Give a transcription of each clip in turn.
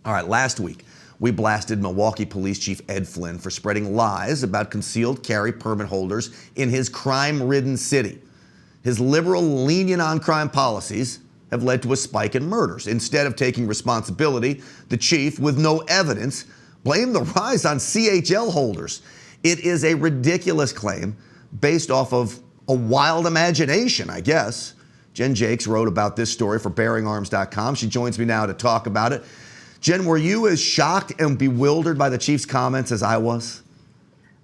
All right, last week, we blasted Milwaukee Police Chief Ed Flynn for spreading lies about concealed carry permit holders in his crime-ridden city. His liberal, lenient on-crime policies have led to a spike in murders. Instead of taking responsibility, the chief, with no evidence, blamed the rise on CHL holders. It is a ridiculous claim based off of a wild imagination, I guess. Jenn Jacques wrote about this story for BearingArms.com. She joins me now to talk about it. Jen, were you as shocked and bewildered by the chief's comments as I was?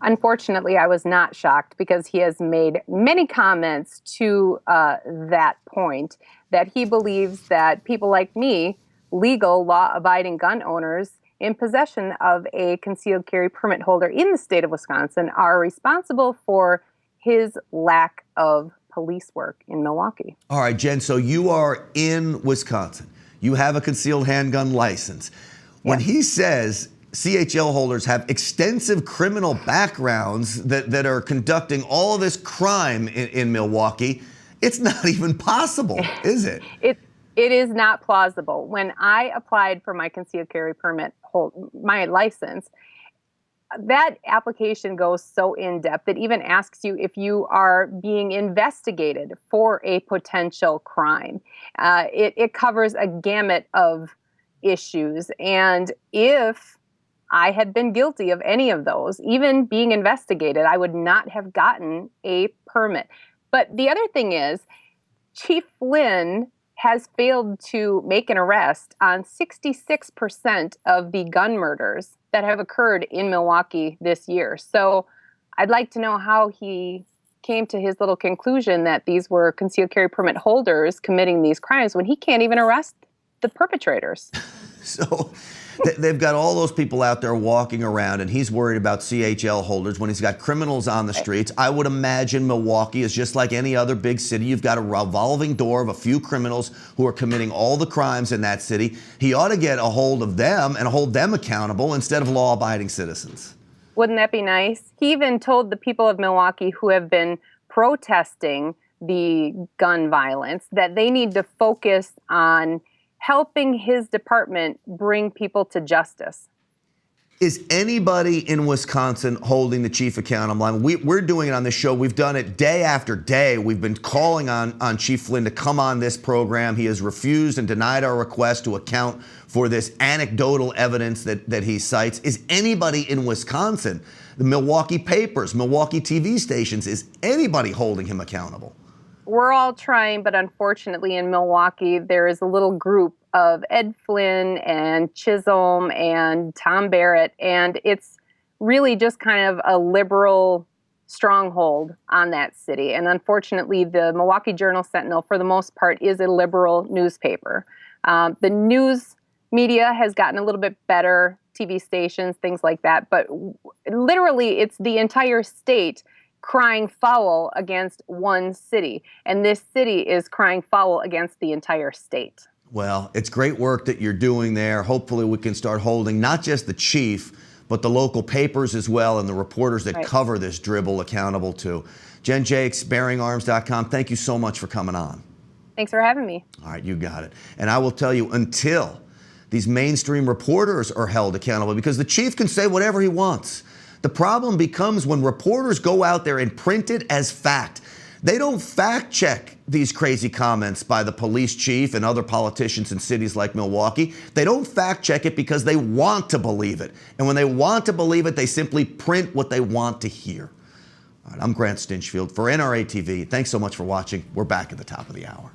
Unfortunately, I was not shocked because he has made many comments to that point that he believes that people like me, legal, law-abiding gun owners in possession of a concealed carry permit holder in the state of Wisconsin, are responsible for his lack of police work in Milwaukee. All right, Jen, so you are in Wisconsin. You have a concealed handgun license. When he says CHL holders have extensive criminal backgrounds that are conducting all of this crime in Milwaukee, it's not even possible, is it? It is not plausible. When I applied for my concealed carry permit, my license, that application goes so in depth. It even asks you if you are being investigated for a potential crime. It covers a gamut of issues. And if I had been guilty of any of those, even being investigated, I would not have gotten a permit. But the other thing is, Chief Flynn has failed to make an arrest on 66% of the gun murders that have occurred in Milwaukee this year. So I'd like to know how he came to his little conclusion that these were concealed carry permit holders committing these crimes when he can't even arrest the perpetrators. So they've got all those people out there walking around, and he's worried about CHL holders when he's got criminals on the streets. I would imagine Milwaukee is just like any other big city. You've got a revolving door of a few criminals who are committing all the crimes in that city. He ought to get a hold of them and hold them accountable instead of law-abiding citizens. Wouldn't that be nice? He even told the people of Milwaukee who have been protesting the gun violence that they need to focus on helping his department bring people to justice. Is anybody in Wisconsin holding the chief accountable? We're doing it on this show. We've done it day after day. We've been calling on Chief Flynn to come on this program. He has refused and denied our request to account for this anecdotal evidence that he cites. Is anybody in Wisconsin, the Milwaukee papers, Milwaukee TV stations, is anybody holding him accountable? We're all trying, but unfortunately in Milwaukee, there is a little group of Ed Flynn and Chisholm and Tom Barrett, and it's really just kind of a liberal stronghold on that city. And unfortunately, the Milwaukee Journal-Sentinel, for the most part, is a liberal newspaper. The news media has gotten a little bit better, TV stations, things like that, but literally it's the entire state crying foul against one city. And this city is crying foul against the entire state. Well, it's great work that you're doing there. Hopefully we can start holding not just the chief, but the local papers as well and the reporters that cover this dribble accountable too. Jenn Jacques, BearingArms.com, thank you so much for coming on. Thanks for having me. All right, you got it. And I will tell you, until these mainstream reporters are held accountable, because the chief can say whatever he wants. The problem becomes when reporters go out there and print it as fact. They don't fact check these crazy comments by the police chief and other politicians in cities like Milwaukee. They don't fact check it because they want to believe it. And when they want to believe it, they simply print what they want to hear. All right, I'm Grant Stinchfield for NRATV. Thanks so much for watching. We're back at the top of the hour.